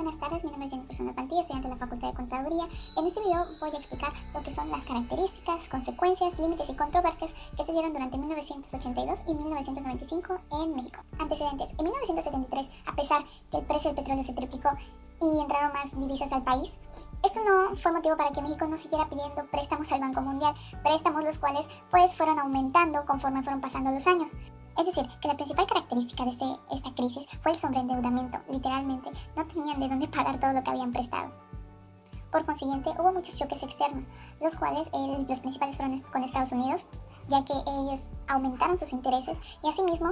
Buenas tardes, mi nombre es Jennifer Sandra Pantilla, estudiante de la Facultad de Contaduría. En este video voy a explicar lo que son las características, consecuencias, límites y controversias que se dieron durante 1982 y 1995 en México. Antecedentes. En 1973, a pesar que el precio del petróleo se triplicó y entraron más divisas al país, esto no fue motivo para que México no siguiera pidiendo préstamos al Banco Mundial, préstamos los cuales pues fueron aumentando conforme fueron pasando los años. Es decir, que la principal característica de esta crisis fue el sobreendeudamiento. Literalmente, no tenían de dónde pagar todo lo que habían prestado. Por consiguiente, hubo muchos choques externos, los cuales los principales fueron con Estados Unidos, ya que ellos aumentaron sus intereses y asimismo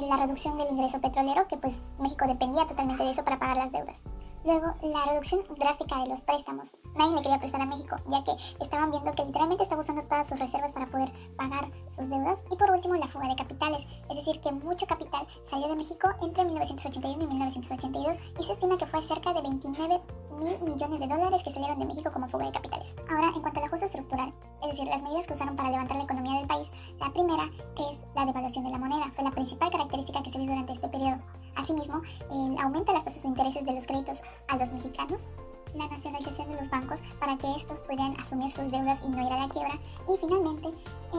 la reducción del ingreso petrolero, que pues México dependía totalmente de eso para pagar las deudas. Luego, la reducción drástica de los préstamos. Nadie le quería prestar a México, ya que estaban viendo que literalmente estaba usando todas sus reservas para poder pagar sus deudas. Y por último, la fuga de capitales, es decir, que mucho capital salió de México entre 1981 y 1982 y se estima que fue cerca de 29.000 millones de dólares que salieron de México como fuga de capitales. Ahora, en cuanto al ajuste estructural, es decir, las medidas que usaron para levantar la economía del país, la primera es la devaluación de la moneda. Fue la principal característica que se vio durante este periodo. Asimismo, el aumento de las tasas de intereses de los créditos a los mexicanos, la nacionalización de los bancos para que estos pudieran asumir sus deudas y no ir a la quiebra, y finalmente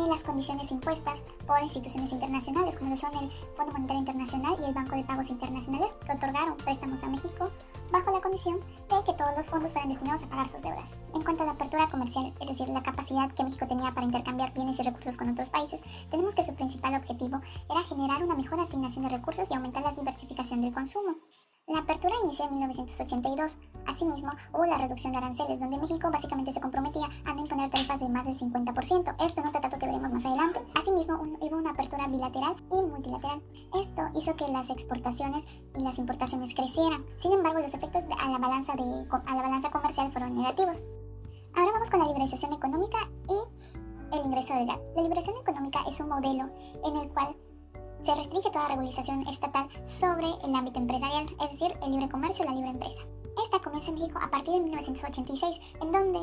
las condiciones impuestas por instituciones internacionales como lo son el Fondo Monetario Internacional y el Banco de Pagos Internacionales, que otorgaron préstamos a México bajo la condición de que todos los fondos fueran destinados a pagar sus deudas. En cuanto a la apertura comercial, es decir, la capacidad que México tenía para intercambiar bienes y recursos con otros países, tenemos que su principal objetivo era generar una mejor asignación de recursos y aumentar la diversificación del consumo. La apertura inició en 1982. Asimismo, hubo la reducción de aranceles, donde México básicamente se comprometía a no imponer tarifas de más del 50%. Esto en un tratado que veremos más adelante. Asimismo, hubo una apertura bilateral y multilateral. Esto hizo que las exportaciones y las importaciones crecieran. Sin embargo, los efectos a la balanza comercial fueron negativos. Ahora vamos con la liberalización económica y el ingreso del GATT. La liberación económica es un modelo en el cual se restringe toda regulación estatal sobre el ámbito empresarial, es decir, el libre comercio y la libre empresa. Esta comienza en México a partir de 1986, en donde,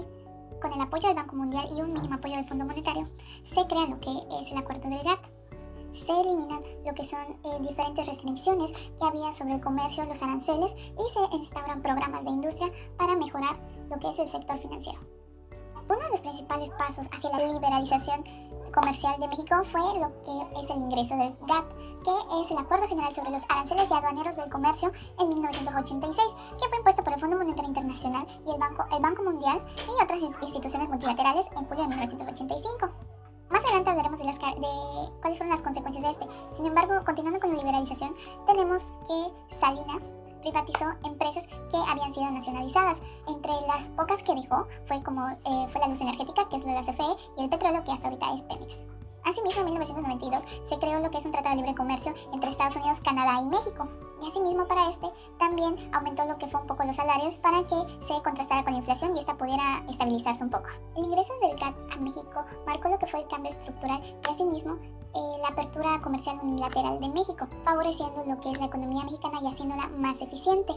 con el apoyo del Banco Mundial y un mínimo apoyo del Fondo Monetario, se crea lo que es el acuerdo del GATT. Se eliminan lo que son diferentes restricciones que había sobre el comercio, los aranceles, y se instauran programas de industria para mejorar lo que es el sector financiero. Uno de los principales pasos hacia la liberalización comercial de México fue lo que es el ingreso del GATT, que es el Acuerdo General sobre los Aranceles y Aduaneros del Comercio en 1986, que fue impuesto por el Fondo Monetario Internacional y el Banco Mundial y otras instituciones multilaterales en julio de 1985. Más adelante hablaremos de cuáles fueron las consecuencias de este. Sin embargo, continuando con la liberalización, tenemos que Salinas privatizó empresas que habían sido nacionalizadas. Entre las pocas que dejó fue la luz energética, que es lo de la CFE, y el petróleo, que hasta ahorita es Pemex. Asimismo, en 1992 se creó lo que es un tratado de libre comercio entre Estados Unidos, Canadá y México. Y asimismo para este también aumentó lo que fue un poco los salarios para que se contrastara con la inflación y esta pudiera estabilizarse un poco. El ingreso del GATT a México marcó lo que fue el cambio estructural y asimismo la apertura comercial unilateral de México, favoreciendo lo que es la economía mexicana y haciéndola más eficiente.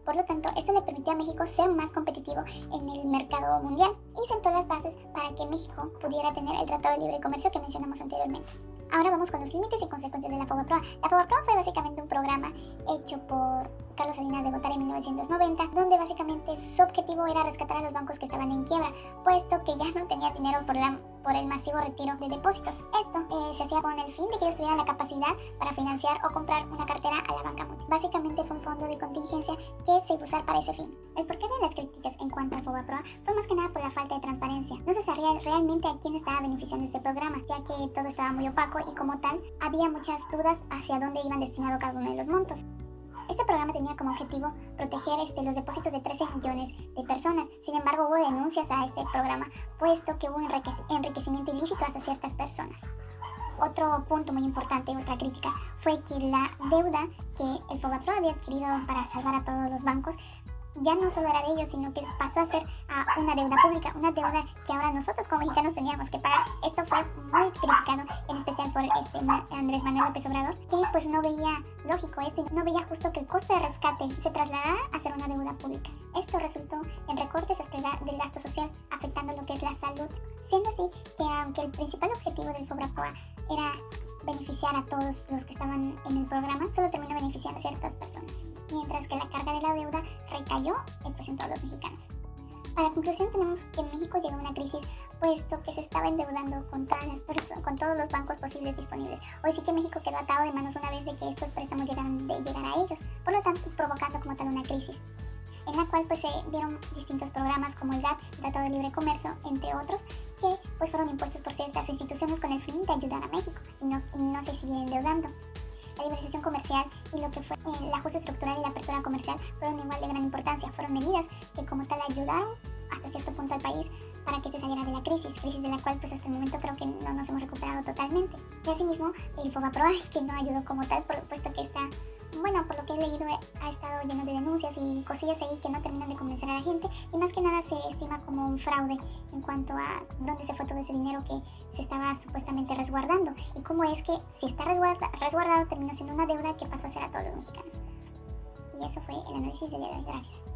Por lo tanto, esto le permitió a México ser más competitivo en el mercado mundial y sentó las bases para que México pudiera tener el Tratado de Libre Comercio que mencionamos anteriormente. Ahora vamos con los límites y consecuencias de la FOBAPROA. La FOBAPROA fue básicamente un programa hecho por Carlos Salinas de Gortari en 1990, donde básicamente su objetivo era rescatar a los bancos que estaban en quiebra, puesto que ya no tenía dinero por el masivo retiro de depósitos. Esto se hacía con el fin de que ellos tuvieran la capacidad para financiar o comprar una cartera a la banca mundial. Básicamente fue un fondo de contingencia que se iba a usar para ese fin. El porqué de las críticas en cuanto a FOBAPROA fue más que nada por la falta de transparencia. No se sabía realmente a quién estaba beneficiando este programa, ya que todo estaba muy opaco y como tal había muchas dudas hacia dónde iban destinados cada uno de los montos. Este programa tenía como objetivo proteger los depósitos de 13 millones de personas. Sin embargo, hubo denuncias a este programa, puesto que hubo enriquecimiento ilícito hacia ciertas personas. Otro punto muy importante, otra crítica, fue que la deuda que el FOBAPROA había adquirido para salvar a todos los bancos ya no solo era de ellos, sino que pasó a ser una deuda pública, una deuda que ahora nosotros como mexicanos teníamos que pagar. Esto fue muy criticado, en especial por Andrés Manuel López Obrador, que pues no veía lógico esto y no veía justo que el costo de rescate se trasladara a ser una deuda pública. Esto resultó en recortes del gasto social, afectando lo que es la salud, siendo así que aunque el principal objetivo del FOBAPROA era beneficiar a todos los que estaban en el programa, solo terminó beneficiando a ciertas personas, mientras que la carga de la deuda recayó pues, en todos los mexicanos. Para conclusión tenemos que México llegó a una crisis puesto que se estaba endeudando con con todos los bancos posibles disponibles. Hoy sí que México quedó atado de manos una vez de que estos préstamos llegaran a ellos, por lo tanto provocando como tal una crisis, en la cual pues se vieron distintos programas como el GATT, el Tratado de Libre Comercio, entre otros, que pues fueron impuestos por ciertas instituciones con el fin de ayudar a México y no se sigue endeudando. La liberalización comercial y lo que fue el ajuste estructural y la apertura comercial fueron igual de gran importancia. Fueron medidas que como tal ayudaron hasta cierto punto al país para que se saliera de la crisis de la cual pues hasta el momento creo que no nos hemos recuperado totalmente. Y asimismo el FOBAPROA, que no ayudó como tal, puesto que está, bueno, por lo que he leído, ha estado lleno de denuncias y cosillas ahí que no terminan de convencer a la gente, y más que nada se estima como un fraude en cuanto a dónde se fue todo ese dinero que se estaba supuestamente resguardando, y cómo es que si está resguardado terminó siendo una deuda que pasó a ser a todos los mexicanos. Y eso fue el análisis del día de hoy. Gracias.